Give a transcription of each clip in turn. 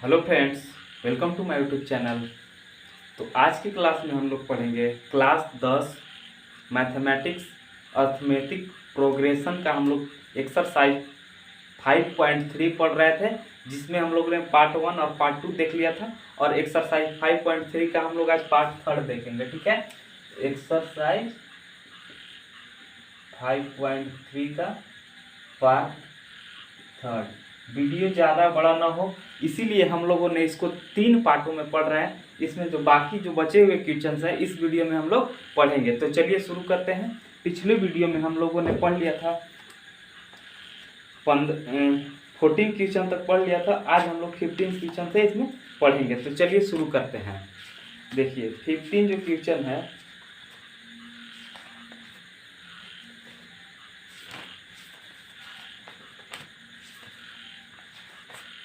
Hello friends, welcome to my YouTube channel. तो आज की क्लास में हम लोग पढ़ेंगे क्लास 10 मैथमेटिक्स अर्थमेटिक प्रोग्रेशन का हम लोग एक्सरसाइज 5.3 पढ़ रहे थे, जिसमें हम लोग ने पार्ट 1 और पार्ट 2 देख लिया था और एक्सरसाइज 5.3 का हम लोग आज पार्ट 3 देखेंगे। ठीक है, एक्सरसाइज 5.3 का पार्ट 3। वीडियो ज़्यादा बड़ा ना हो, इसीलिए हम लोगों ने इसको 3 पार्टों में पढ़ रहे हैं। इसमें जो बाकी जो बचे हुए क्वेश्चंस हैं इस वीडियो में हम लोग पढ़ेंगे। तो चलिए शुरू करते हैं। पिछले वीडियो में हम लोगों ने पढ़ लिया था 14 क्वेश्चन तक पढ़ लिया था। आज हम लोग 15 क्वेश्चन से इसमें पढ़ेंगे। तो चलिए शुरू करते हैं। देखिए 15 जो क्वेश्चन है,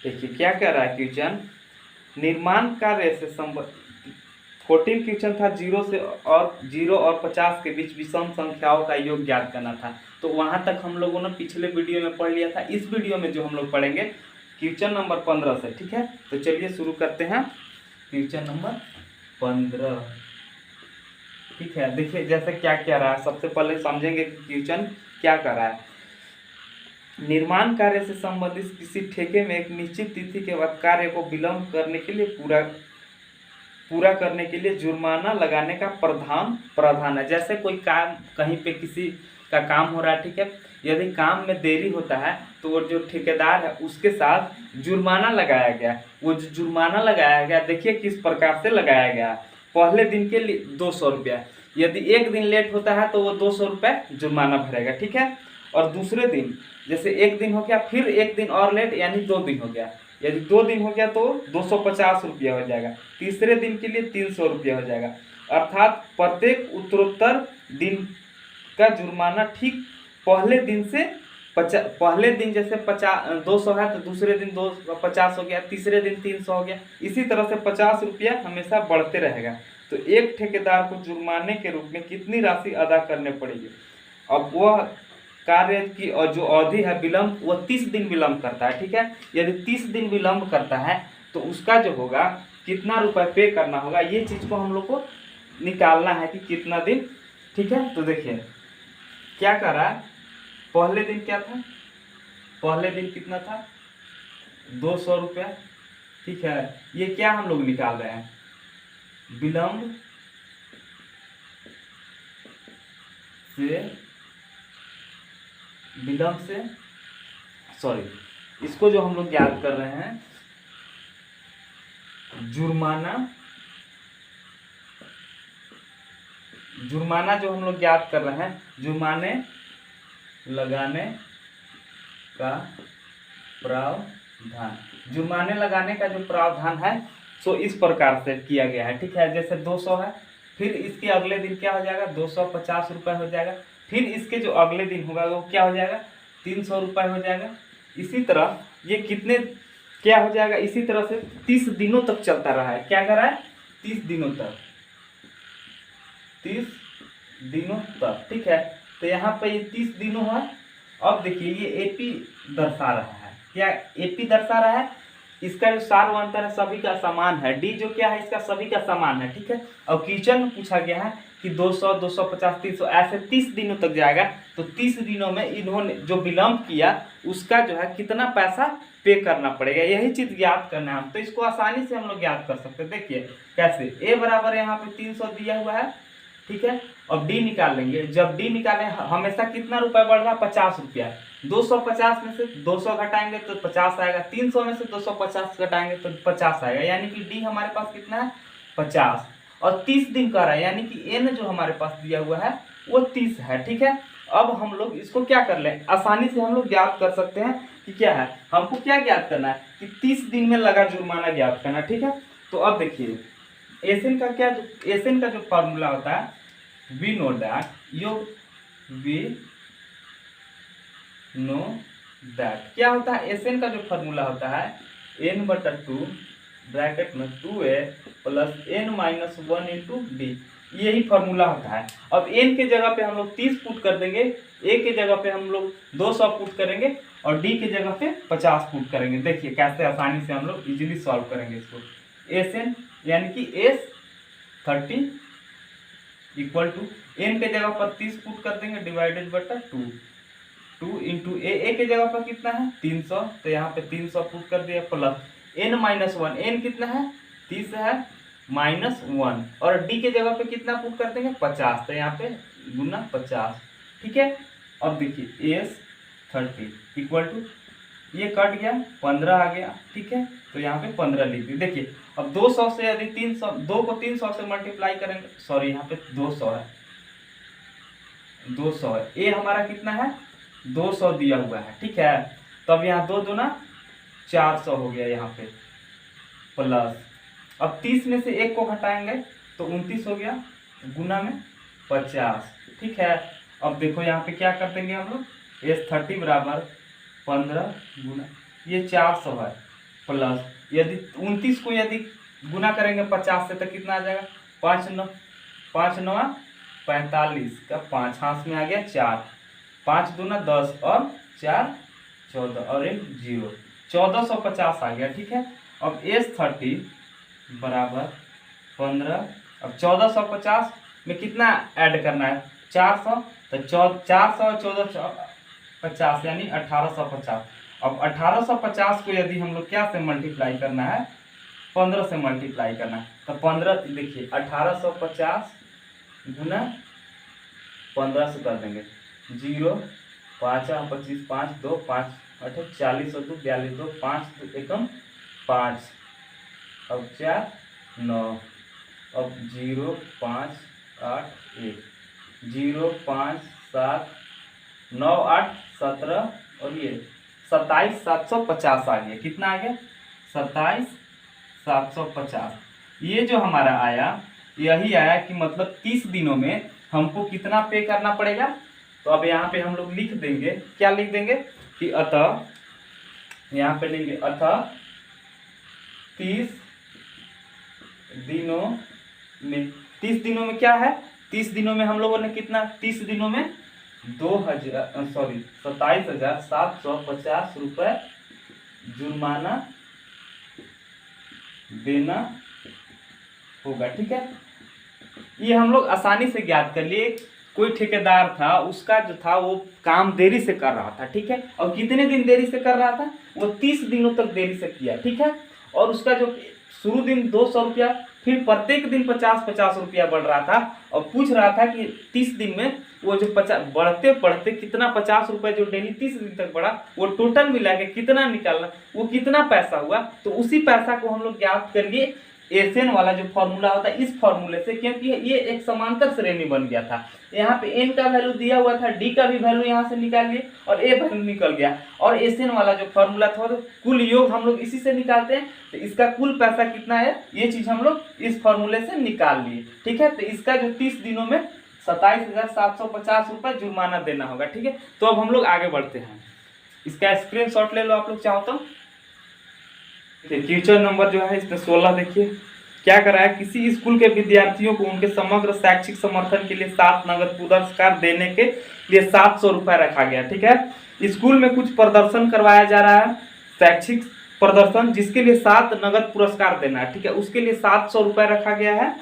देखिए क्या कह रहा है क्वेश्चन। निर्माण कार्य से संबंधित 14 क्वेश्चन था। 0 और 50 के बीच विषम संख्याओं का योग ज्ञात करना था। तो वहां तक हम लोगों ने पिछले वीडियो में पढ़ लिया था। इस वीडियो में जो हम लोग पढ़ेंगे क्वेश्चन नंबर 15 से। ठीक है, तो चलिए शुरू करते हैं। Question number 15। ठीक है, देखिए जैसे क्या कह रहा है, सबसे पहले समझेंगे क्वेश्चन क्या कर रहा है। निर्माण कार्य से संबंधित किसी ठेके में एक निश्चित तिथि के बाद कार्य को विलंब करने के लिए पूरा करने के लिए जुर्माना लगाने का प्रावधान है। जैसे कोई काम कहीं पे किसी का काम हो रहा है, ठीक है, यदि काम में देरी होता है तो वो जो ठेकेदार है उसके साथ जुर्माना लगाया गया। वो जो जुर्माना लगाया गया, देखिए किस प्रकार से लगाया गया। पहले दिन के लिए 200 रुपया, यदि एक दिन लेट होता है तो वो 200 रुपये जुर्माना भरेगा। ठीक है, और दूसरे दिन जैसे एक दिन हो गया, फिर एक दिन और लेट यानी 2 दिन हो गया। यदि 2 दिन हो गया तो 250 रुपया हो जाएगा। तीसरे दिन के लिए 300 रुपया हो जाएगा। अर्थात प्रत्येक उत्तरोत्तर दिन का जुर्माना ठीक पहले दिन से पहले दिन जैसे 200 है तो दूसरे दिन 250 हो गया, तीसरे दिन 300 हो गया। इसी तरह से 50 रुपया हमेशा बढ़ते रहेगा। तो एक ठेकेदार को जुर्माने के रूप में कितनी राशि अदा करने पड़ेगी। अब वह कार्य की और जो अवधि है विलंब, वो 30 दिन विलंब करता है। ठीक है, यदि 30 दिन विलंब करता है तो उसका जो होगा कितना रुपए पे करना होगा, ये चीज को हम लोग को निकालना है कि कितना दिन। ठीक है, तो देखिए क्या कर रहा है। पहले दिन क्या था, पहले दिन कितना था, 200 रुपया। ठीक है, ये क्या हम लोग निकाल रहे हैं, विलंब से सॉरी, इसको जो हम लोग याद कर रहे हैं जुर्माना जो हम लोग याद कर रहे हैं, जुर्माने लगाने का प्रावधान, जुर्माने लगाने का जो प्रावधान है सो इस प्रकार से किया गया है। ठीक है, जैसे 200 है, फिर इसके अगले दिन क्या हो जाएगा, 250 रुपये हो जाएगा। फिर इसके जो अगले दिन होगा वो क्या हो जाएगा, 300 रुपये हो जाएगा। इसी तरह ये कितने क्या हो जाएगा, इसी तरह से 30 दिनों तक चलता रहा है। क्या कर रहा है, 30 दिनों तक, 30 दिनों तक। ठीक है, तो यहाँ पे ये 30 दिनों है। अब देखिए ये एपी दर्शा रहा है, क्या एपी दर्शा रहा है। इसका जो सार्वंतर है सभी का समान है, डी जो क्या है इसका सभी का समान है। ठीक है, और क्वेश्चन में पूछा गया है कि 200, 250, 300 ऐसे 30 दिनों तक जाएगा। तो 30 दिनों में इन्होंने जो विलंब किया उसका जो है कितना पैसा पे करना पड़ेगा, यही चीज याद करना है हम। तो इसको आसानी से हम लोग याद कर सकते हैं। देखिए कैसे, ए बराबर यहाँ पे 300 दिया हुआ है। ठीक है, अब डी निकाल लेंगे। जब डी निकालें हमेशा कितना रुपया बढ़ रहा है, 50 रुपया। 250 में से 200 घटाएंगे तो 50 आएगा, 300 में से 250 घटाएंगे तो 50 आएगा, यानी कि डी हमारे पास कितना है, 50। और 30 दिन का रहा है, यानी कि एन जो हमारे पास दिया हुआ है वो 30 है। ठीक है, अब हम लोग इसको क्या कर लें, आसानी से हम लोग ज्ञात कर सकते हैं कि क्या है, हमको क्या ज्ञात करना है कि 30 दिन में लगा जुर्माना ज्ञात करना। ठीक है, तो अब देखिए एसएन का क्या, एसएन का जो फॉर्मूला होता है, वी नो दैट क्या होता है, एसएन का जो फॉर्मूला होता है n/2 ब्रैकेट में 2a plus n-1 into D. यही फॉर्मूला होता है। अब n के जगह पे हम लोग 30 पुट कर देंगे, a के जगह पे हम लोग 200 पुट करेंगे और d के जगह पे 50 पुट करेंगे। देखिए कैसे आसानी से हम लोग इजीली सॉल्व करेंगे इसको। Sn यानी कि S30 इक्वल टू n के जगह पर 30 पुट कर देंगे डिवाइडेड बटा 2 इंटू ए के जगह पर कितना है 300, तो यहाँ पे 300 पुट कर दिया प्लस n माइनस 1, n कितना है 30 है माइनस 1, और d के जगह पे कितना पुट कर देंगे 50, तो यहाँ पे गुना 50। ठीक है, अब देखिए S30 इक्वल टू ये कट गया 15 आ गया। ठीक है, तो यहाँ पे 15 लिख दिए। देखिए अब 200 से यदि 300, 2 को 300 से मल्टीप्लाई करेंगे, सॉरी यहाँ पे 200 है, 200 है, ए हमारा कितना है 200 दिया हुआ है। ठीक है, तो अब यहाँ 2 दूना 400 हो गया यहाँ पे प्लस, अब 30 में से 1 को हटाएंगे तो 29 हो गया गुना में 50। ठीक है, अब देखो यहाँ पे क्या कर देंगे हम लोग, S30 बराबर 15 गुना ये 400 है प्लस, यदि 29 को यदि गुना करेंगे 50 से तो कितना आ जाएगा 5 9 45 का 5 हाथ में आ गया 4, 5 दूना 10 और 4 14 और 1 0, 1450 आ गया। ठीक है, अब S30 बराबर 15, अब 1450 में कितना ऐड करना है 400, तो 400 और 1450 यानी 1850। अब 1850 को यदि हम लोग क्या से मल्टीप्लाई करना है 15 से मल्टीप्लाई करना है, तो 15 देखिए 1850 गुना 15 से कर देंगे 0 5 25 5 2 5 8 40 और 2 42 2 5 2 एकम 5, अब 4 9, अब 0 5 8 1 0 5 7 9 8 17 और ये 27 750 आ गया। कितना आ गया 27 750। ये जो हमारा आया यही आया कि मतलब 30 दिनों में हमको कितना पे करना पड़ेगा। तो अब यहाँ पे हम लोग लिख देंगे, क्या लिख देंगे कि अतः, यहाँ पे लेंगे अतः 30 दिनों में, 30 दिनों में क्या है 30 दिनों में हम लोगों ने कितना 30 दिनों में 27,750 रुपये जुर्माना देना होगा। ठीक है, ये हम लोग आसानी से ज्ञात कर लिए। कोई ठेकेदार था, उसका जो था वो काम देरी से कर रहा था। ठीक है, और कितने दिन देरी से कर रहा था वो 30 दिनों तक देरी से किया। ठीक है, और उसका जो शुरू दिन 200 रुपया, फिर प्रत्येक दिन 50-50 रुपया बढ़ रहा था, और पूछ रहा था कि 30 दिन में वो जो 50 बढ़ते बढ़ते कितना 50 रुपये जो डेली 30 दिन तक बढ़ा वो टोटल मिला के कितना निकालना, वो कितना पैसा हुआ। तो उसी पैसा को हम लोग ज्ञात कर लिए एसएन वाला जो फॉर्मूला होता है इस फॉर्मूले से, क्योंकि ये एक समांतर श्रेणी बन गया था। यहाँ पे एन का वैल्यू दिया हुआ था, डी का भी वैल्यू यहाँ से निकाल लिए और ए वैल्यू निकल गया, और एसएन वाला जो फॉर्मूला था कुल योग हम लोग इसी से निकालते हैं। तो इसका कुल पैसा कितना है ये चीज हम लोग इस फॉर्मूले से निकाल लिए। ठीक है, तो इसका जो 30 दिनों में 27,750 रुपये जुर्माना देना होगा। ठीक है, तो अब हम लोग आगे बढ़ते हैं, इसका स्क्रीनशॉट ले लो आप लोग चाहो तो। क्वेश्चन नंबर जो है इसमें 16 देखिए क्या करा है, किसी स्कूल के विद्यार्थियों को उनके समग्र शैक्षिक समर्थन के लिए 7 नगद पुरस्कार देने के लिए 700 रुपये रखा गया। ठीक है, स्कूल में कुछ प्रदर्शन करवाया जा रहा है, शैक्षिक प्रदर्शन, जिसके लिए 7 नगद पुरस्कार देना है। ठीक है, उसके लिए 700 रुपये रखा गया है।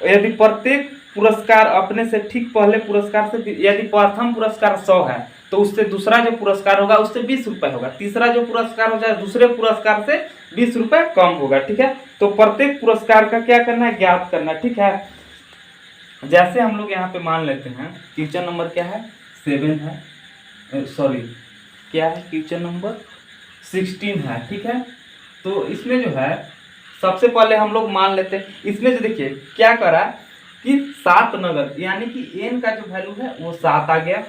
यदि प्रत्येक पुरस्कार अपने से ठीक पहले पुरस्कार से, यदि प्रथम पुरस्कार 100 है तो उससे दूसरा जो पुरस्कार होगा उससे 20 रुपये होगा, तीसरा जो पुरस्कार हो जाए दूसरे पुरस्कार से 20 रुपये कम होगा। ठीक है, तो प्रत्येक पुरस्कार का क्या करना है, ज्ञात करना है। ठीक है, जैसे हम लोग यहाँ पे मान लेते हैं क्वेश्चन नंबर क्या है 7 है, सॉरी क्या है क्वेश्चन नंबर 16 है। ठीक है, तो इसमें जो है सबसे पहले हम लोग मान लेते हैं, इसमें जो देखिए क्या करा कि 7 नगद यानी कि एन का जो वैल्यू है वो 7 आ गया।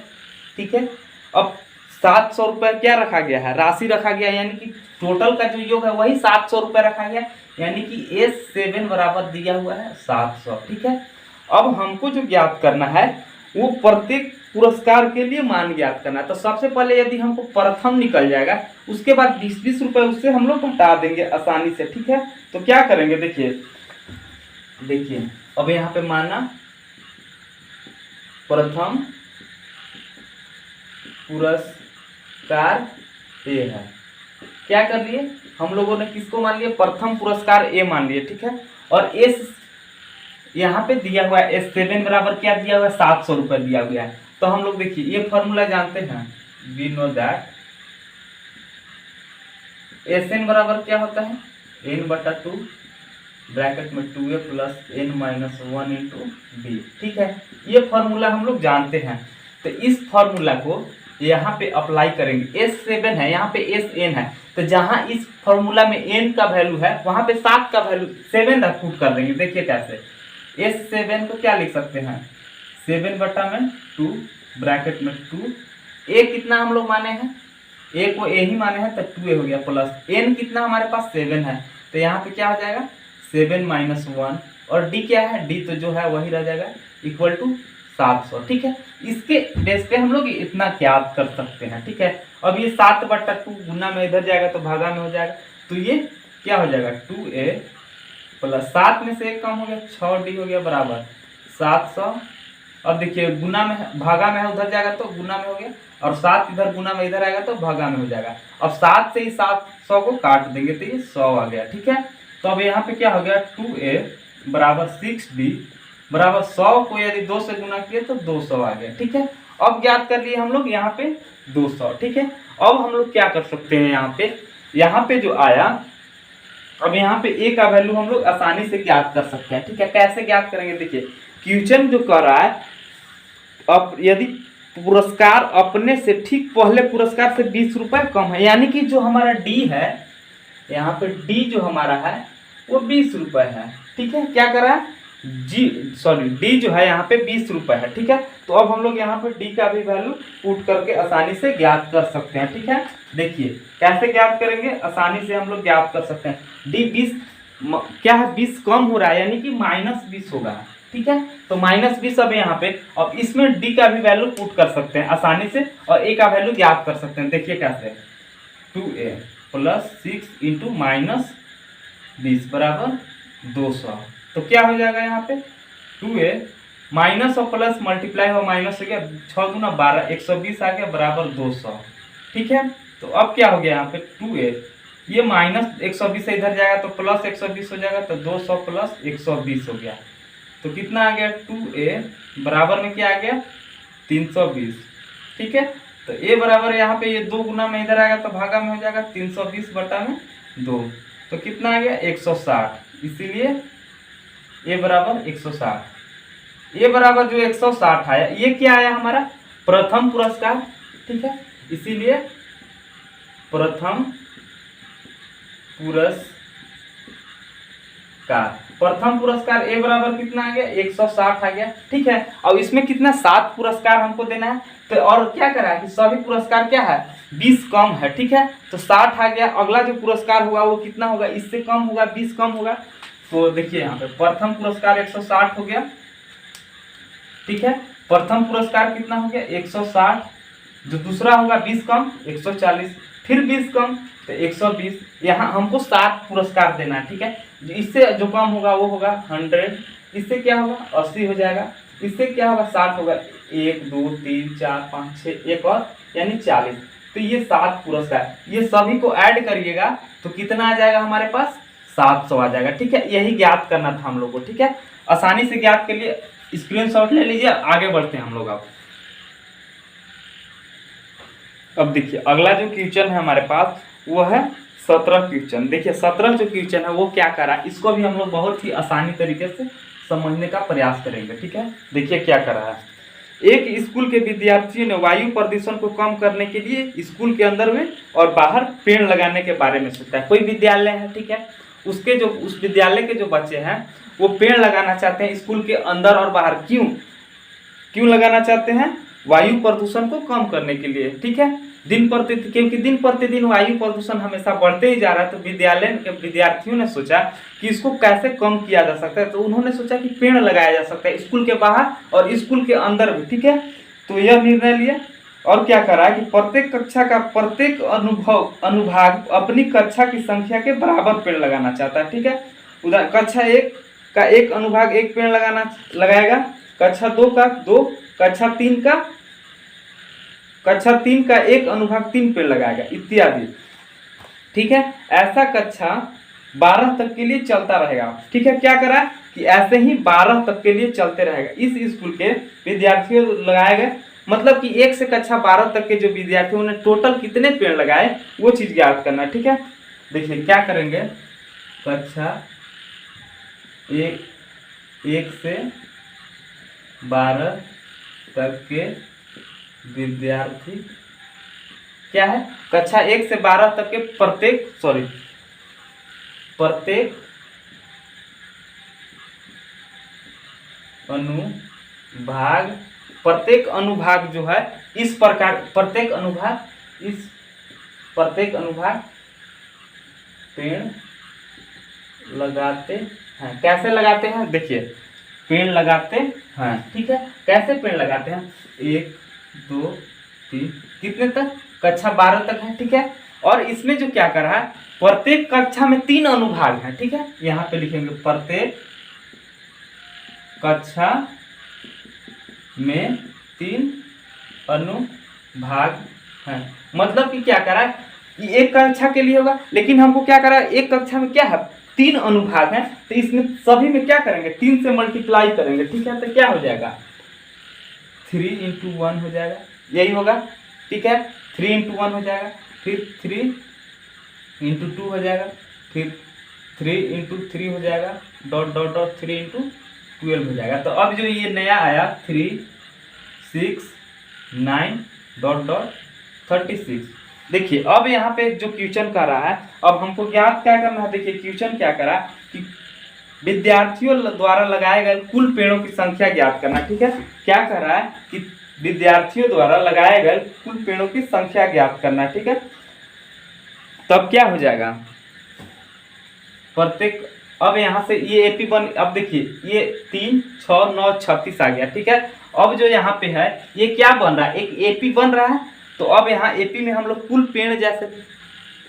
ठीक है, अब 700 रुपये क्या रखा गया है, राशि रखा गया, यानी कि टोटल का जो योग है वही 700 रुपये रखा गया, यानी कि S7 बराबर दिया हुआ है 700। ठीक है, अब हमको जो ज्ञात करना है वो प्रत्येक पुरस्कार के लिए मान ज्ञात करना है। तो सबसे पहले यदि हमको प्रथम निकल जाएगा, उसके बाद 20-20 रुपये उससे हम लोग हटा देंगे आसानी से। ठीक है, तो क्या करेंगे देखिए अब यहाँ पे माना प्रथम पुरस्कार ए है। क्या कर लिए हम लोगों ने, किसको मान लिया, प्रथम पुरस्कार ए मान लिए, ठीक है। और एस यहाँ पे दिया हुआ है S7 बराबर क्या दिया हुआ है, 700 रुपये दिया गया है। तो हम लोग देखिए ये फॉर्मूला जानते हैं, वी नो दैट SN बराबर क्या होता है, n/2 ब्रैकेट में 2a plus n-1 into D, ठीक है। ये फॉर्मूला हम लोग जानते हैं। तो इस फॉर्मूला को यहाँ पे अप्लाई करेंगे। S7 है, यहाँ पे SN है, तो जहाँ इस फॉर्मूला में n का वैल्यू है वहाँ पे 7 का वैल्यू 7 पुट कर देंगे। देखिए कैसे, S7 को क्या लिख सकते हैं, 7/2 ब्रैकेट में 2, a कितना हम लोग माने हैं, a को a ही माने हैं, तो 2a हो गया, प्लस n कितना हमारे पास 7 है, तो यहाँ पे क्या हो जाएगा 7 - 1, और d क्या है, d तो जो है वही रह जाएगा, इक्वल टू 700, ठीक है। इसके बेस पे हम लोग इतना ज्ञात कर सकते हैं, ठीक है। अब ये 7/2 गुना में इधर जाएगा तो भागा में हो जाएगा, तो ये क्या हो जाएगा 2a प्लस 7 में से 1 कम हो गया, 6d हो गया बराबर 700। अब देखिए गुना में भागा में है, उधर जाएगा तो गुना में हो गया, और 7 इधर गुना में इधर आएगा तो भागा में हो जाएगा। अब 7 से ही 700 को काट देंगे तो ये 100 आ गया, ठीक है। तो अब यहाँ पे क्या हो गया 2a बराबर 6d बराबर 100 को यदि 2 से गुना किए तो 200 आ गया, ठीक है। अब ज्ञात कर लिए हम लोग यहाँ पे 200, ठीक है। अब हम लोग क्या कर सकते हैं, यहाँ पे जो आया, अब यहाँ पे a का वैल्यू हम लोग आसानी से ज्ञात कर सकते हैं, ठीक है। कैसे ज्ञात करेंगे, देखिए क्वेश्चन जो कर रहा है, अब यदि पुरस्कार अपने से ठीक पहले पुरस्कार से 20 रुपए कम है, यानी कि जो हमारा डी है, यहाँ पे डी जो हमारा है वो 20 रुपए है, ठीक है। क्या कर रहा है डी जो है यहाँ पे 20 रुपए है, ठीक है। तो अब हम लोग यहाँ पे डी का भी वैल्यू पुट करके आसानी से ज्ञात कर सकते हैं, ठीक है। देखिए कैसे ज्ञात करेंगे, आसानी से हम लोग ज्ञात कर सकते हैं। डी 20 क्या है, 20 कम हो रहा है, यानी कि -20 होगा, ठीक है। तो -20 अब यहाँ पे, अब इसमें डी का भी वैल्यू पुट कर सकते हैं आसानी से, और ए का वैल्यू ज्ञात कर सकते हैं। देखिए कैसे, 2a प्लस 6 इंटू -20 बराबर 200। तो क्या हो जाएगा यहाँ पे 2a माइनस और प्लस मल्टीप्लाई हो, माइनस हो गया 6 दूना 12, 120 आ गया बराबर 200, ठीक है। तो अब क्या हो गया यहाँ पे 2a, ये -120 से इधर जाएगा तो प्लस 120 हो जाएगा, तो 200 प्लस 120 हो गया, तो कितना आ गया 2a बराबर में क्या आ गया 320, ठीक है। तो a बराबर यहाँ पे ये 2 गुना में इधर आएगा तो भागा में हो जाएगा 320/2, तो कितना आ गया 160, इसीलिए a बराबर 160। a बराबर जो 160 आया, ये क्या आया हमारा प्रथम पुरस्कार, ठीक है। इसीलिए प्रथम पुरस्कार a बराबर कितना आ गया 160 आ गया, ठीक है। अब इसमें कितना 7 पुरस्कार हमको देना है, तो और क्या करा है कि सभी पुरस्कार क्या है 20 कम है, ठीक है। तो 60 आ गया, अगला जो पुरस्कार होगा वो कितना होगा, इससे कम होगा, 20 कम होगा। तो देखिए यहाँ पे प्रथम पुरस्कार 160 हो गया, ठीक है। प्रथम पुरस्कार कितना हो गया 160, जो दूसरा होगा 20 कम 140, फिर 20 कम तो 120। यहाँ हमको 7 पुरस्कार देना है, ठीक है। इससे जो कम होगा वो होगा 100, इससे क्या होगा 80 हो जाएगा, इससे क्या होगा 60 होगा, 1 2 3 4 5 6 एक और, यानी 40। तो ये 7 पुरस्कार, ये सभी को ऐड करिएगा तो कितना आ जाएगा हमारे पास 700 आ जाएगा, ठीक है। यही ज्ञात करना था हम लोग को, ठीक है। आसानी से ज्ञात के लिए स्क्रीनशॉट ले लीजिए, आगे बढ़ते हैं हम लोग। अब देखिए अगला जो क्वेश्चन है हमारे पास वो है 17 क्वेश्चन। देखिए 17 जो क्वेश्चन है वो क्या कर रहा है, इसको भी हम लोग बहुत ही आसानी तरीके से समझने का प्रयास करेंगे, ठीक है। देखिए क्या कर रहा है, एक स्कूल के विद्यार्थियों ने वायु प्रदूषण को कम करने के लिए स्कूल के अंदर में और बाहर पेड़ लगाने के बारे में सोचा है। कोई विद्यालय है, ठीक है, उसके जो उस विद्यालय के जो बच्चे हैं वो पेड़ लगाना चाहते हैं स्कूल के अंदर और बाहर। क्यों लगाना चाहते हैं, वायु प्रदूषण को कम करने के लिए, ठीक है। क्योंकि दिन प्रतिदिन वायु प्रदूषण हमेशा बढ़ते ही जा रहा है, तो विद्यालय के विद्यार्थियों ने सोचा कि इसको कैसे कम किया जा सकता है। तो उन्होंने सोचा कि पेड़ लगाया जा सकता है स्कूल के बाहर और स्कूल के अंदर भी, ठीक है। तो यह निर्णय लिया और क्या करा कि प्रत्येक कक्षा का प्रत्येक अनुभाग अपनी कक्षा की संख्या के बराबर पेड़ लगाना चाहता है, ठीक है। उधर कक्षा 1 का एक अनुभाग 1 पेड़ लगाएगा, कक्षा 2 का 2 कक्षा 3 का 1/3 पेड़ लगाएगा इत्यादि। ठीक है, ऐसा कक्षा 12 तक के लिए चलता रहेगा। ठीक है, क्या करा कि ऐसे ही 12 तक के लिए चलते रहेगा। इस स्कूल के विद्यार्थियों लगाए गए, मतलब कि 1 से कक्षा 12 तक के जो विद्यार्थियों ने टोटल कितने पेड़ लगाए वो चीज ज्ञात करना। ठीक है, देखिए क्या करेंगे, कक्षा 1 से 12 तक के विद्यार्थी क्या है, कक्षा 1 से 12 तक के प्रत्येक अनुभाग जो है इस प्रकार, प्रत्येक अनुभाग पेड़ लगाते हैं। कैसे लगाते हैं, देखिए पेड़ लगाते हैं। ठीक है, कैसे पेड़ लगाते हैं, 1 2 3 कितने तक, कक्षा 12 तक है। ठीक है, और इसमें जो क्या कर रहा है, प्रत्येक कक्षा में 3 अनुभाग हैं। ठीक है, यहाँ पे लिखेंगे प्रत्येक कक्षा में 3 अनुभाग हैं। मतलब कि क्या करा है, ये एक कक्षा के लिए होगा, लेकिन हमको क्या करा, एक कक्षा में क्या है 3 अनुभाग हैं, तो इसमें सभी में क्या करेंगे, 3 से मल्टीप्लाई करेंगे। ठीक है, तो क्या हो जाएगा, 3 × 1 हो जाएगा, यही होगा। ठीक है, 3 × 1 हो जाएगा, फिर 3 × 2 हो जाएगा, फिर 3 × 3 हो जाएगा, डॉट डॉट डॉट 3 × 12 हो जाएगा। तो अब जो ये नया आया 3 6 9 डॉट डॉट 36। देखिए अब यहाँ पे जो क्वेश्चन कर रहा है, अब हमको ज्ञात क्या करना है, देखिए क्वेश्चन क्या करा कि विद्यार्थियों द्वारा लगाए गए कुल पेड़ों की संख्या ज्ञात करना। ठीक है, क्या कर रहा है कि विद्यार्थियों द्वारा लगाए गए कुल पेड़ों की संख्या ज्ञात करना। ठीक है, तब क्या हो जाएगा, प्रत्येक, अब यहाँ से ये एपी बन, अब देखिए ये 3 6 9 36 आ गया। ठीक है, अब जो यहाँ पे है ये क्या बन रहा है, एक एपी बन रहा है। तो अब यहाँ एपी में हम लोग कुल पेड़ जैसे,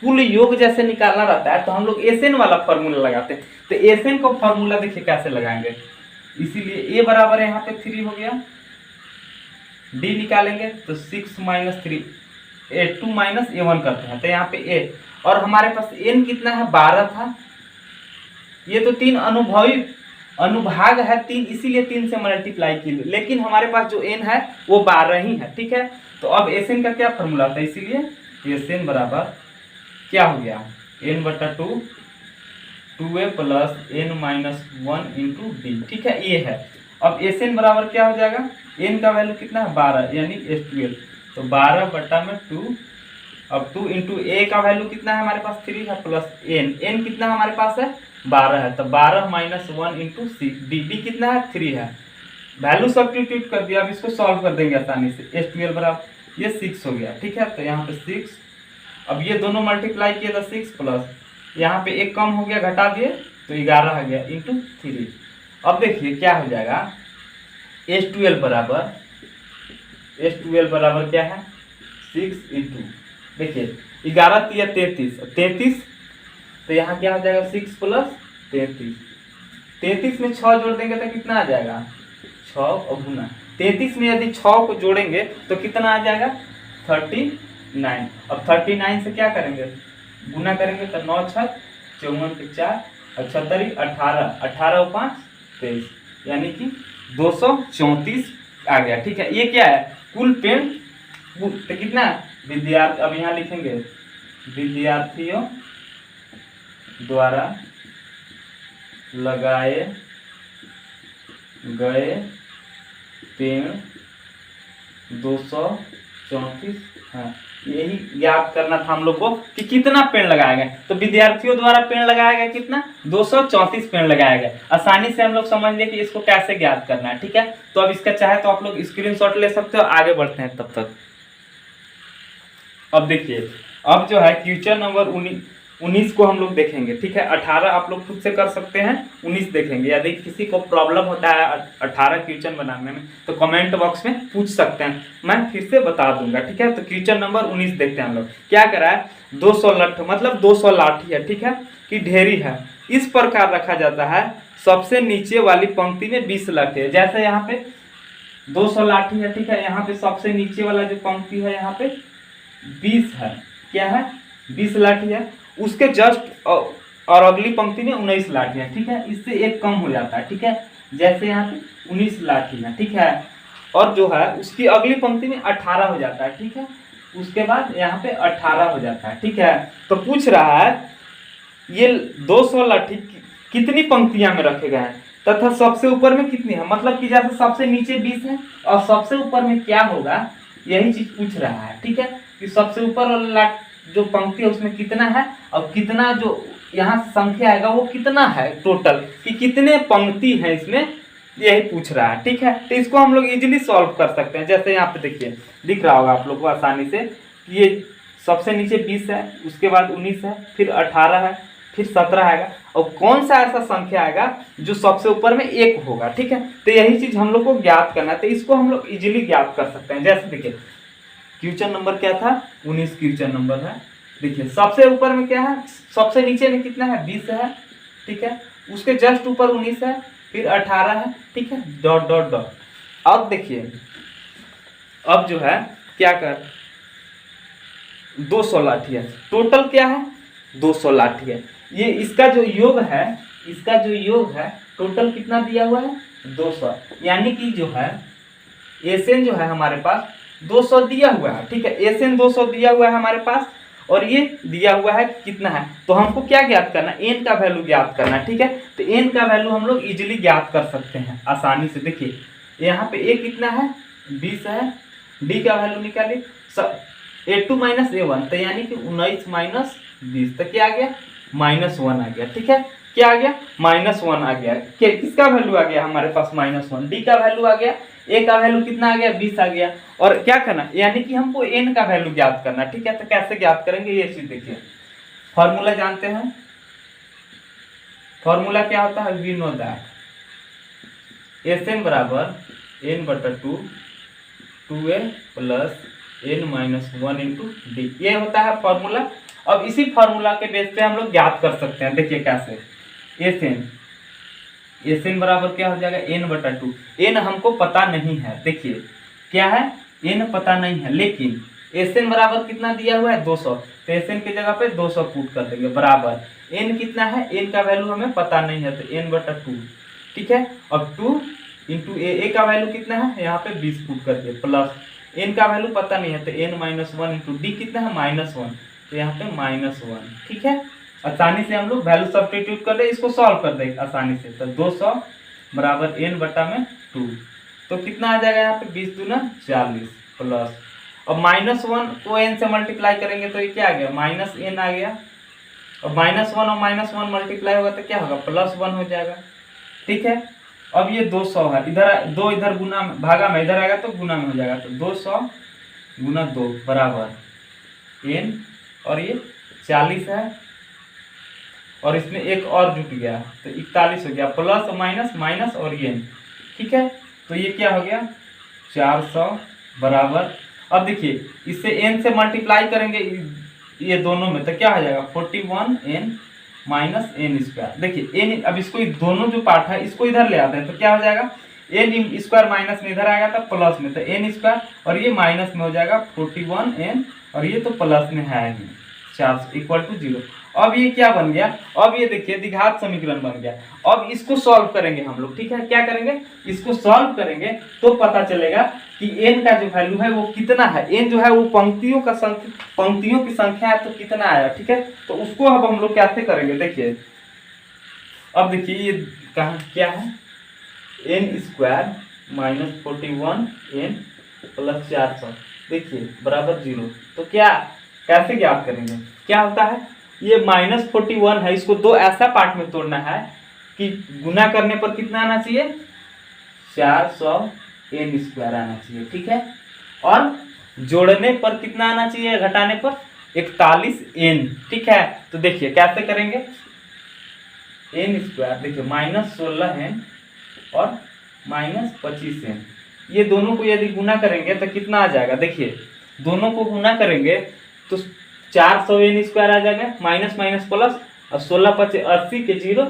कुल योग जैसे निकालना रहता है, तो हम लोग एसएन वाला फॉर्मूला लगाते हैं। तो एसएन को फॉर्मूला देखिए कैसे लगाएंगे, इसीलिए a बराबर यहाँ पे 3 हो गया, d निकालेंगे तो 6 - 3 2 - a1 करते हैं, तो यहाँ पे a, और हमारे पास n कितना है 12 था, ये तो 3 अनुभाग है 3, इसीलिए 3 से मल्टीप्लाई की, लेकिन हमारे पास जो n है वो 12 ही है। ठीक है, तो अब एसएन का क्या फॉर्मूला होता है, इसीलिए एसएन बराबर क्या हो गया, n/2 2a + n - 1 × d। ठीक है, ये है। अब एसएन बराबर क्या हो जाएगा, n का वैल्यू कितना है 12, यानी S12, तो 12/2, अब 2 × a का वैल्यू कितना है हमारे पास 3 है, प्लस n कितना हमारे पास है 12 है, तो 12 - 1 × c, d कितना है 3 है, वैल्यू सब्स्टिट्यूट कर दिया। अब इसको सॉल्व कर देंगे आसानी से, S12 बराबर ये 6 हो गया। ठीक है, तो यहाँ पे 6, अब ये दोनों मल्टीप्लाई किए तो 6 प्लस यहाँ पे 1 कम हो गया, घटा दिए तो 11 आ गया × 3। अब देखिए क्या हो जाएगा, S12 बराबर क्या है 6 × देखिए 11 × 33, तो यहाँ क्या हो जाएगा 6 + 33 में 6 जोड़ देंगे तो कितना आ जाएगा 6 और गुना 33 में यदि 6 को जोड़ेंगे तो कितना आ जाएगा 39। अब 39 से क्या करेंगे, गुना करेंगे तो 9 × 6 54 के 4 और 36 18 और 5 23, यानी कि 234 आ गया। ठीक है, ये क्या है कुल पेड़, तो कितना विद्यार्थी, अब यहाँ लिखेंगे विद्यार्थियों द्वारा लगाए गए पेड़ 234 हैं। यही ज्ञात करना था हम लोग को कि कितना पेड़ लगाए गए, तो विद्यार्थियों द्वारा पेड़ लगाया गया कितना 234 पेड़ लगाए गए। आसानी से हम लोग समझ लिए कि इसको कैसे ज्ञात करना है। ठीक है, तो अब इसका चाहे तो आप लोग स्क्रीनशॉट ले सकते हो, आगे बढ़ते हैं तब तक। अब देखिए, अब जो है क्वेश्चन नंबर 19 को हम लोग देखेंगे। ठीक है, 18 आप लोग खुद से कर सकते हैं, 19 देखेंगे। यदि किसी को प्रॉब्लम होता है 18 क्वेश्चन बनाने में तो कमेंट बॉक्स में पूछ सकते हैं, मैं फिर से बता दूंगा। ठीक है, तो क्वेश्चन नंबर 19 देखते हैं हम लोग। क्या करा है 200 लठ, मतलब 200 लाठी है। ठीक है, कि ढेरी है, इस प्रकार रखा जाता है सबसे नीचे वाली पंक्ति में 20 लठ है। जैसे यहाँ पे 200 लाठी है, ठीक है। यहाँ पे सबसे नीचे वाला जो पंक्ति है यहाँ पे 20 है, क्या है 20 लाठी है। उसके जस्ट और अगली पंक्ति में 19 लाठी है, ठीक है। इससे एक कम हो जाता है, ठीक है। जैसे यहाँ पे 19 लाठी है, ठीक है। और जो है उसकी अगली पंक्ति में 18 हो जाता है, ठीक है। उसके बाद यहाँ पे 18 हो जाता है, ठीक है। तो पूछ रहा है ये 200 लाठी कितनी पंक्तियां में रखे गए हैं तथा सबसे ऊपर में कितनी है, मतलब कि जैसे सबसे नीचे 20 है और सबसे ऊपर में क्या होगा, यही चीज पूछ रहा है, ठीक है। कि सबसे ऊपर वाला जो पंक्ति है उसमें कितना है और कितना जो यहाँ संख्या आएगा वो कितना है टोटल, कि कितने पंक्ति है इसमें, यही पूछ रहा है, ठीक है। तो इसको हम लोग इजीली सॉल्व कर सकते हैं। जैसे यहाँ पे देखिए दिख रहा होगा आप लोग को आसानी से, ये सबसे नीचे 20 है, उसके बाद 19 है, फिर 18 है, फिर 17 आएगा, और कौन सा ऐसा संख्या आएगा जो सबसे ऊपर में 1 होगा, ठीक है। तो यही चीज हम लोग को ज्ञात करना है। तो इसको हम लोग इजीली ज्ञात कर सकते हैं। जैसे देखिए क्वेश्चन नंबर क्या था, 19 क्वेश्चन नंबर है। देखिए सबसे ऊपर में क्या है, सबसे नीचे में कितना है 20 है, ठीक है। उसके जस्ट ऊपर 19 है, फिर 18 है, ठीक है, डॉट डॉट डॉट। अब देखिए अब जो है क्या कर 200 लाठी है, टोटल क्या है 200 लाठी है। ये इसका जो योग है, इसका जो योग है टोटल कितना दिया हुआ है 200, यानी कि जो है एसएन जो है हमारे पास 200 दिया हुआ है, ठीक है। एसएन 200 दिया हुआ है हमारे पास, और ये दिया हुआ है कितना है, तो हमको क्या ज्ञात करना है, एन का वैल्यू ज्ञात करना है, ठीक है। तो एन का वैल्यू हम लोग इजीली ज्ञात कर सकते हैं आसानी से। देखिए यहाँ पे ए कितना है 20 है, डी का वैल्यू निकालिए A2 माइनस A1, तो यानी कि 19 माइनस 20, तो क्या आ गया -1 आ गया, ठीक है। क्या आ गया -1 आ गया। किसका वैल्यू आ गया हमारे पास -1, डी का वैल्यू आ गया, ए का वैल्यू कितना आ गया 20 आ गया। और क्या करना, यानी कि हमको एन का वैल्यू ज्ञात करना, ठीक है। तो कैसे ज्ञात करेंगे ये चीज देखिए, फॉर्मूला जानते हैं, फॉर्मूला क्या होता है, वी नो दैट एसएन बराबर n/2 2a plus n-1 into D, ये होता है फॉर्मूला। अब इसी फॉर्मूला के बेस पे हम लोग ज्ञात कर सकते हैं। देखिए कैसे, एसएन बराबर क्या हो जाएगा n/2, n हमको पता नहीं है, देखिए क्या है n पता नहीं है, लेकिन एसएन बराबर कितना दिया हुआ है 200, तो एसएन की जगह पे 200 पुट कर देंगे, बराबर n कितना है, n का वैल्यू हमें पता नहीं है, तो n/2, ठीक है। अब 2 इंटू ए का वैल्यू कितना है, यहाँ पे 20 पुट कर दिए, प्लस n का वैल्यू पता नहीं है, तो n-1 इंटू डी कितना है -1, तो यहाँ पे -1, ठीक है। आसानी से हम लोग वैल्यू सब्स्टिट्यूट कर दे, इसको सॉल्व कर देंगे आसानी से। तो 200 बराबर n/2, तो कितना आ जाएगा यहाँ पे 20 दूना 40 प्लस, अब -1 को n से मल्टीप्लाई करेंगे तो ये क्या आ गया -n आ गया, और -1 और -1 मल्टीप्लाई होगा तो क्या होगा +1 हो जाएगा, ठीक है। अब ये 200 है, इधर 2 इधर गुना में भागा में इधर आएगा तो गुना में हो जाएगा, तो 200 गुना 2 बराबर n, और ये 40 है, और इसमें एक और जुट गया तो 41 हो गया, प्लस माइनस माइनस और ये, ठीक है। तो ये क्या हो गया 400 बराबर, अब देखिए इससे n से मल्टीप्लाई करेंगे ये दोनों में, तो क्या हो जाएगा 41n माइनस n स्क्वायर। देखिए n, अब इसको दोनों जो पार्ट है इसको इधर ले आते हैं, तो क्या हो जाएगा n स्क्वायर माइनस में इधर आएगा तो प्लस में, तो n स्क्वायर, और ये माइनस में हो जाएगा 41n, और ये तो प्लस में है ही 400 इक्वल टू 0। अब ये क्या बन गया, अब ये देखिए द्विघात समीकरण बन गया। अब इसको सॉल्व करेंगे हम लोग, ठीक है। क्या करेंगे, इसको सॉल्व करेंगे तो पता चलेगा कि n का जो वैल्यू है वो कितना है, n जो है वो पंक्तियों की संख्या है, तो कितना आया, ठीक है। तो उसको अब हम लोग कैसे करेंगे, देखिए अब देखिए ये कहाँ क्या है n² माइनस 41n प्लस 400, देखिए बराबर 0। तो क्या कैसे ज्ञात करेंगे, क्या होता है ये -41 है, इसको दो ऐसा पार्ट में तोड़ना है कि गुना करने पर कितना आना चाहिए 400n² आना चाहिए, ठीक है। और जोड़ने पर कितना आना चाहिए, घटाने पर 41n, ठीक है। तो देखिए कैसे करेंगे, n², देखिए -16n और -25n, ये दोनों को यदि गुना करेंगे तो कितना आ जाएगा, देखिए दोनों को गुना करेंगे तो 400n² आ जाएगा, माइनस माइनस प्लस, और 16 × 80 के 0,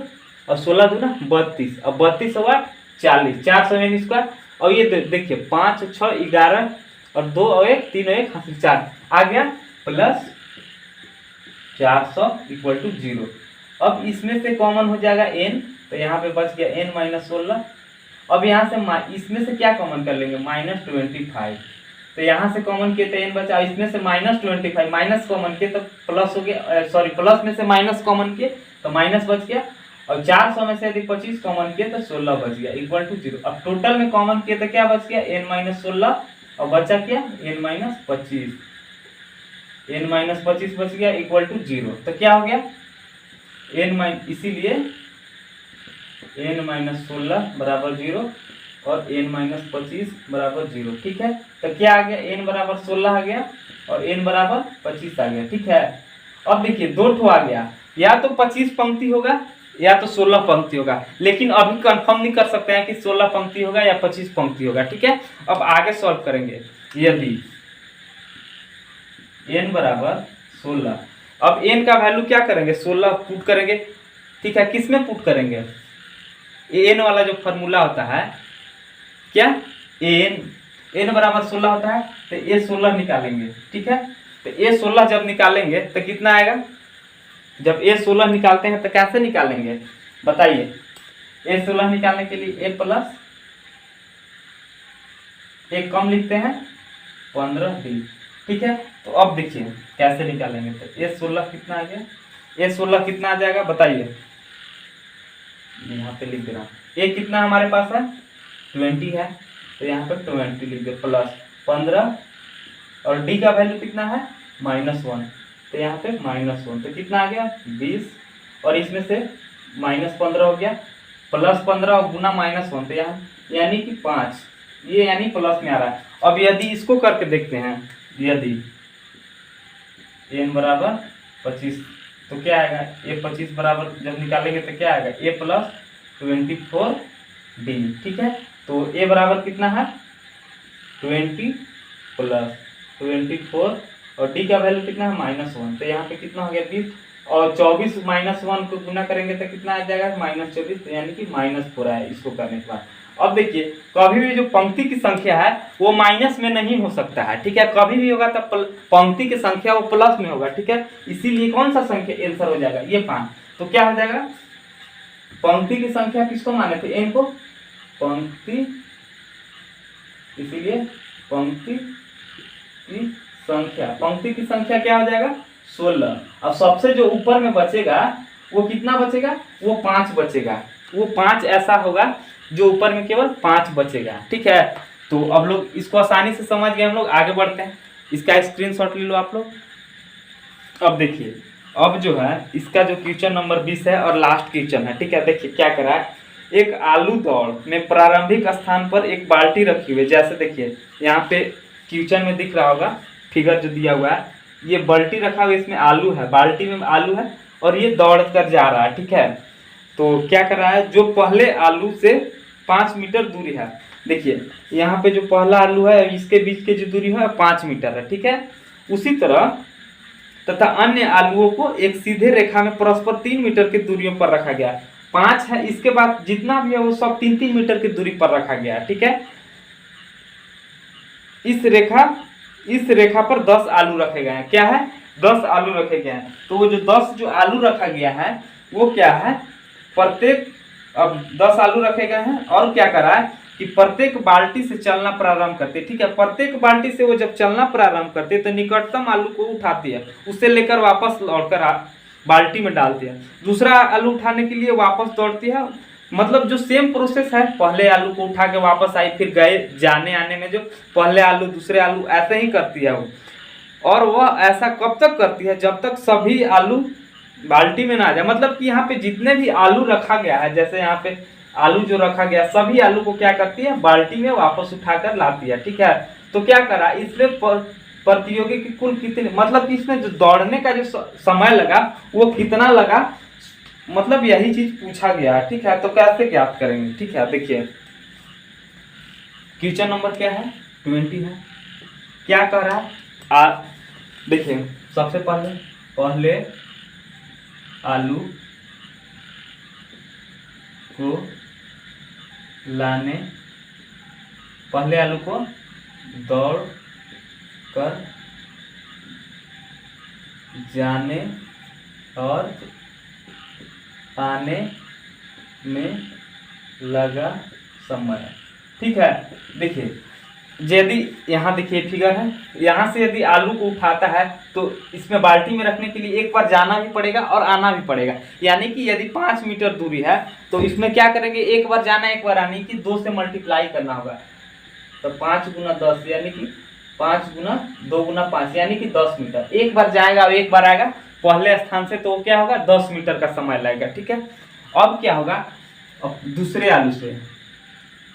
और 16 दूना 32, अब 32 हुआ 40, 400n², और ये देखिए 5 6 11 और 2 और 1 3 और 1 हासिल 4 आ गया प्लस 400 इक्वल टू 0। अब इसमें से कॉमन हो जाएगा n, तो यहाँ पे बच गया n माइनस 16। अब यहाँ से इसमें से क्या कॉमन कर लेंगे -25, तो यहाँ से कॉमन किए तो n बचा, इसमें से -25 माइनस कॉमन किए तो प्लस हो गया, सॉरी प्लस में से माइनस कॉमन किए तो माइनस बच गया, और 400 में से यदि 25 कॉमन किए तो 16 बच गया इक्वल टू 0। अब टोटल में कॉमन किए तो क्या बच गया n माइनस 16 और बचा क्या n माइनस 25, n माइनस 25 बच गया इक्वल टू 0। तो क्या हो गया इसीलिए n माइनस 16 बराबर 0 और n माइनस 25 बराबर 0। ठीक है, तो क्या आ गया n बराबर 16 आ गया और n बराबर 25 आ गया। ठीक है, अब देखिए दो ठो आ गया, या तो 25 पंक्ति होगा या तो 16 पंक्ति होगा, लेकिन अभी कंफर्म नहीं कर सकते हैं कि 16 पंक्ति होगा या 25 पंक्ति होगा। ठीक है, अब आगे सॉल्व करेंगे। यदि n बराबर 16, अब n का वैल्यू क्या करेंगे 16 पुट करेंगे। ठीक है, किस में पुट करेंगे, n वाला जो फॉर्मूला होता है क्या n बराबर 16 होता है, तो ये 16 निकालेंगे। ठीक है, तो ये 16 जब निकालेंगे तो कितना आएगा, जब ये 16 निकालते हैं तो कैसे निकालेंगे बताइए। ये 16 निकालने के लिए a प्लस एक कम लिखते हैं 15d। ठीक है, तो अब देखिए कैसे निकालेंगे, तो ये 16 कितना आ गया, ये 16 कितना आ जाएगा बताइए, यहाँ पे लिख दे रहा हूँ। ये कितना हमारे पास है 20 है, तो यहाँ पे 20 लिख दे प्लस 15 और d का वैल्यू कितना है -1, तो यहाँ पे -1, तो कितना आ गया 20 और इसमें से -15 हो गया प्लस 15 गुना -1, तो यहाँ यानी कि 5, ये यानी प्लस में आ रहा है। अब यदि इसको करके देखते हैं, यदि n बराबर 25 तो क्या आएगा, ये 25 बराबर जब निकालेंगे तो क्या आएगा a प्लस 24d। ठीक है, तो a बराबर कितना है 20 प्लस 24 और d का वैल्यू कितना है -1, तो यहाँ पे कितना हो गया 20 और 24 -1 को गुना करेंगे तो कितना आ जाएगा -24, तो यानी कि -4 है इसको करने के बाद। अब देखिए कभी भी जो पंक्ति की संख्या है वो माइनस में नहीं हो सकता है। ठीक है, कभी भी होगा तब पंक्ति की संख्या वो प्लस में होगा। ठीक है, इसीलिए कौन सा संख्या आंसर हो जाएगा ये 5। तो क्या हो जाएगा, पंक्ति की संख्या किसको माने थे n को, पंक्ति, इसीलिए पंक्ति की संख्या, पंक्ति की संख्या क्या हो जाएगा 16। अब सबसे जो ऊपर में बचेगा वो कितना बचेगा, वो 5 बचेगा, वो 5 ऐसा होगा जो ऊपर में केवल 5 बचेगा। ठीक है, तो अब लोग इसको आसानी से समझ गए, हम लोग आगे बढ़ते हैं। इसका स्क्रीनशॉट ले लो आप लोग। अब देखिए, अब जो है इसका जो क्वेश्चन नंबर 20 है और लास्ट क्वेश्चन है। ठीक है, देखिए क्या करा है, एक आलू दौड़ में प्रारंभिक स्थान पर एक बाल्टी रखी हुई है। जैसे देखिए यहाँ पे क्वेश्चन में दिख रहा होगा फिगर जो दिया हुआ है, ये बाल्टी रखा हुआ है, इसमें आलू है, बाल्टी में आलू है और ये दौड़ कर जा रहा है। ठीक है, तो क्या कर रहा है, जो पहले आलू से 5 मीटर दूरी है, देखिए यहाँ पे जो पहला आलू है इसके बीच की जो दूरी है 5 मीटर है। ठीक है, उसी तरह तथा अन्य आलुओं को एक सीधे रेखा में परस्पर 3 मीटर की दूरियों पर रखा गया। 5 है, इसके बाद जितना भी है वो सब 3-3 मीटर की दूरी पर रखा गया। ठीक है, इस रेखा पर 10 आलू रखे गए हैं। क्या है, 10 आलू रखे गए हैं। तो वो जो 10 जो आलू रखा गया है वो क्या है, प्रत्येक, अब 10 आलू रखे गए हैं और क्या करा है कि प्रत्येक बाल्टी से चलना प्रारंभ करते। ठीक है, प्रत्येक बाल्टी से वो जब चलना प्रारंभ करते तो निकटतम आलू को उठाती है, उससे लेकर वापस लौटकर बाल्टी में डालती है। दूसरा आलू उठाने के लिए वापस दौड़ती है, मतलब जो सेम प्रोसेस है, पहले आलू को उठा के वापस आई, फिर गए जाने आने में जो पहले आलू दूसरे आलू ऐसे ही करती है वो। और वह ऐसा कब तक करती है, जब तक सभी आलू बाल्टी में ना आ जाए। मतलब कि यहाँ पे जितने भी आलू रखा गया है, जैसे यहाँ पे आलू जो रखा गया, सभी आलू को क्या करती है, बाल्टी में वापस उठाकर लाती है। ठीक है, तो क्या करा, इसमें प्रतियोगी की कुल कितने, मतलब कि इसमें जो दौड़ने का जो समय लगा वो कितना लगा, मतलब यही चीज पूछा गया। ठीक है, तो कैसे ज्ञात करेंगे। ठीक है, देखिए क्वेश्चन नंबर क्या है 20 है, क्या कह रहा है, देखिए सबसे पहले आलू को लाने पहले आलू को दौड़ कर जाने और आने में लगा समय। ठीक है, देखिए यदि यहाँ देखिए फिगर है, यहाँ से यदि आलू को उठाता है तो इसमें बाल्टी में रखने के लिए एक बार जाना भी पड़ेगा और आना भी पड़ेगा। यानी कि यदि 5 मीटर दूरी है तो इसमें क्या करेंगे, एक बार जाना एक बार आने की 2 से मल्टीप्लाई करना होगा। तो 5 गुना 10 यानी कि 5 गुना 2 गुना 5 यानी कि 10 मीटर। एक बार जाएगा और एक बार आएगा पहले स्थान से, तो क्या होगा 10 मीटर का समय लगेगा। ठीक है, अब क्या होगा, अब दूसरे आलू से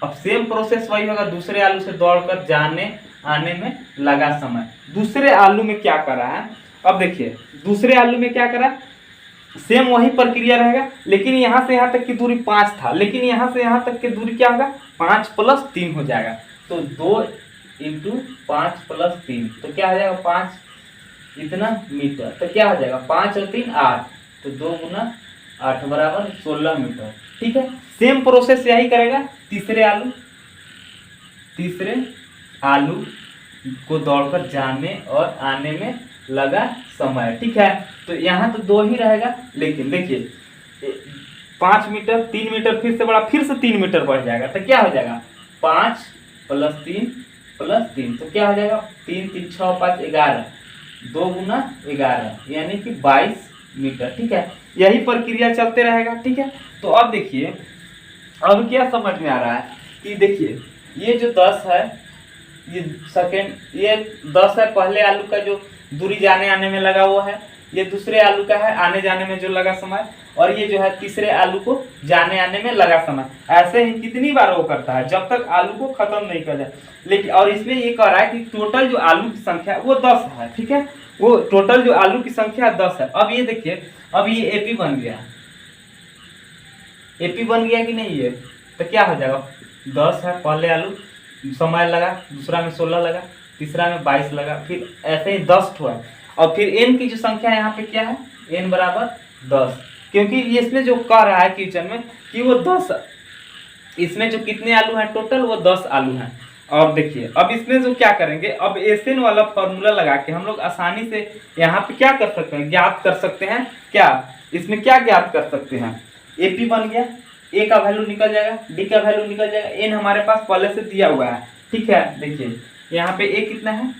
अब सेम प्रोसेस वही होगा, दूसरे आलू से दौड़कर जाने आने में लगा समय। दूसरे आलू में क्या करा है, अब देखिए दूसरे आलू में क्या करा, सेम वही प्रक्रिया रहेगा, लेकिन यहाँ से यहाँ तक की दूरी 5 था, लेकिन यहाँ से यहाँ तक की दूरी क्या होगा 5 + 3 हो जाएगा। तो 2 × 5 + 3 तो क्या हो जाएगा 5 इतना मीटर। तो क्या हो जाएगा 5 और 3 8, तो 2 × 8 = 16 मीटर। ठीक है, सेम प्रोसेस यही करेगा तीसरे आलू को दौड़कर जाने और आने में लगा समय। ठीक है, तो यहाँ तो 2 ही रहेगा, लेकिन देखिए 5 मीटर 3 मीटर फिर से बड़ा, फिर से 3 मीटर बढ़ जाएगा। तो क्या हो जाएगा 5 + 3 + 3 तो क्या हो जाएगा 3 3 6 5 11, 2 × 11 यानी कि 22 मीटर। ठीक है, यही प्रक्रिया चलते रहेगा। ठीक है, तो अब देखिए अब क्या समझ में आ रहा है कि देखिए ये जो 10 है, ये सेकेंड ये 10 है, पहले आलू का जो दूरी जाने आने में लगा हुआ है, ये दूसरे आलू का है आने जाने में जो लगा समय, और ये जो है तीसरे आलू को जाने आने में लगा समय। ऐसे ही कितनी बार वो करता है जब तक आलू को खत्म नहीं कर जाए। लेकिन और इसमें ये कह रहा है कि टोटल जो आलू की संख्या वो 10 है। ठीक है, वो टोटल जो आलू की संख्या 10 है। अब ये देखिए, अब ये एपी बन गया, एपी बन गया कि नहीं, ये तो क्या हो जाएगा 10 है, पहले आलू समय लगा, दूसरा में 16 लगा, तीसरा में 22 लगा, फिर ऐसे ही 10 ठो है। और फिर n की जो संख्या यहाँ पे क्या है, n = 10, क्योंकि इसमें जो कह रहा है क्वेश्चन में कि वो 10, इसमें जो कितने आलू हैं टोटल, वो 10 आलू हैं। और देखिए अब इसमें जो क्या करेंगे, अब एसएन वाला फॉर्मूला लगा के हम लोग आसानी से यहाँ पे क्या कर सकते हैं, ज्ञात कर सकते हैं। क्या इसमें क्या ज्ञात कर सकते हैं, एपी बन गया, ए का वैल्यू निकल जाएगा, डी का वैल्यू निकल जाएगा, एन हमारे पास पहले से दिया हुआ है। ठीक है, देखिए यहाँ पे ए कितना है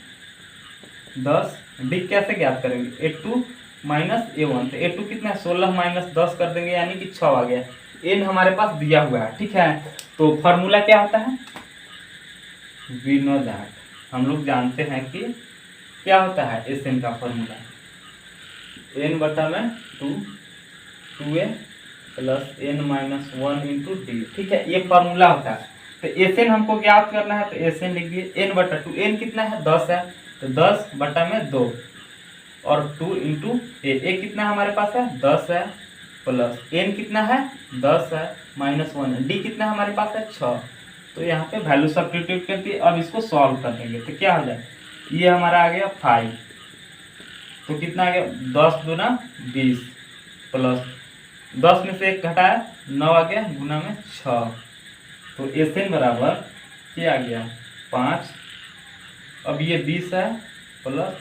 10, डी कैसे ज्ञात करेंगे A2 - A1, तो A2 कितना है 16 - 10 कर देंगे यानी कि 6 आ गया। एन हमारे पास दिया हुआ है। ठीक है, तो फॉर्मूला क्या होता है, वी नो दैट, हम लोग जानते हैं कि क्या होता है एस एन का formula, n/2 2a + n - 1 × d। ठीक है, ये फॉर्मूला होता है। तो एस एन हमको ज्ञात करना है, तो एस एन लिख दिए n/2, n कितना है 10 है, तो 10/2 और 2 × a कितना हमारे पास है 10 है, प्लस n कितना है 10 है -1, d कितना हमारे पास है 6। तो यहाँ पे वैल्यू सब्स्टिट्यूट करके अब इसको सॉल्व कर देंगे, तो क्या हो जाए, ये हमारा आ गया 5, तो कितना आ गया 10 दूना 20 प्लस 10 में से 1 घटाया 9 आ गया, गुना में 6, तो एस एन बराबर क्या आ गया 5। अब ये 20 है प्लस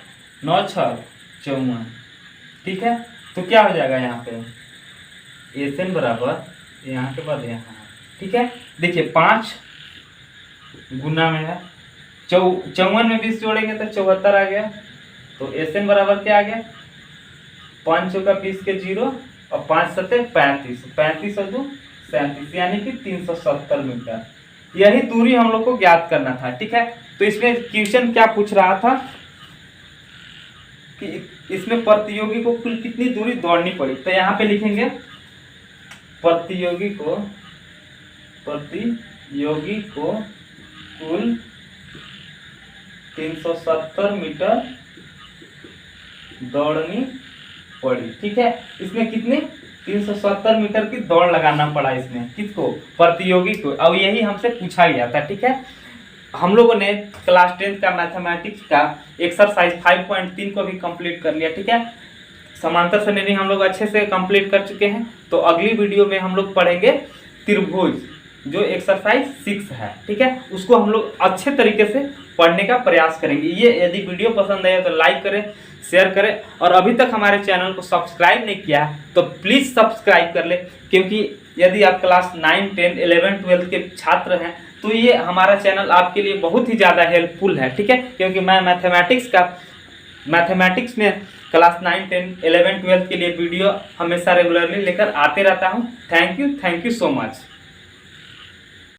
9 6 54। ठीक है, तो क्या हो जाएगा यहाँ पे एस एन बराबर यहाँ के बाद यहाँ। ठीक है, देखिए 5 गुना में है 54 में 20 जोड़ेंगे तो 74 आ गया। तो एस एन बराबर क्या आ गया 5 चौका 20 के 0 और 5 सते 35, 35 और 2 37 यानी कि 370 मीटर। यही दूरी हम लोग को ज्ञात करना था। ठीक है, तो इसमें क्वेश्चन क्या पूछ रहा था कि इसमें प्रतियोगी को कुल कितनी दूरी दौड़नी पड़ी, तो यहाँ पे लिखेंगे प्रतियोगी को कुल 370 मीटर दौड़नी पड़ी। ठीक है, इसमें कितने 370 मीटर की दौड़ लगाना पड़ा, इसमें किसको प्रतियोगी को। अब यही हमसे पूछा गया था। ठीक है, हम लोगों ने क्लास 10 का मैथमेटिक्स का एक्सरसाइज 5.3 को भी कंप्लीट कर लिया। ठीक है, समांतर श्रेणी हम लोग अच्छे से कंप्लीट कर चुके हैं। तो अगली वीडियो में हम लोग पढ़ेंगे त्रिभुज। जो एक्सरसाइज 6 है, ठीक है, उसको हम लोग अच्छे तरीके से पढ़ने का प्रयास करेंगे। ये यदि वीडियो पसंद आए तो लाइक करें, शेयर करें, और अभी तक हमारे चैनल को सब्सक्राइब नहीं किया तो प्लीज़ सब्सक्राइब कर ले, क्योंकि यदि आप क्लास 9, 10, 11, 12 के छात्र हैं तो ये हमारा चैनल आपके लिए बहुत ही ज़्यादा हेल्पफुल है, ठीक है, क्योंकि मैं मैथमेटिक्स में क्लास 9, 10, 11, 12 के लिए वीडियो हमेशा रेगुलरली लेकर आते रहता हूँ। Thank you so much.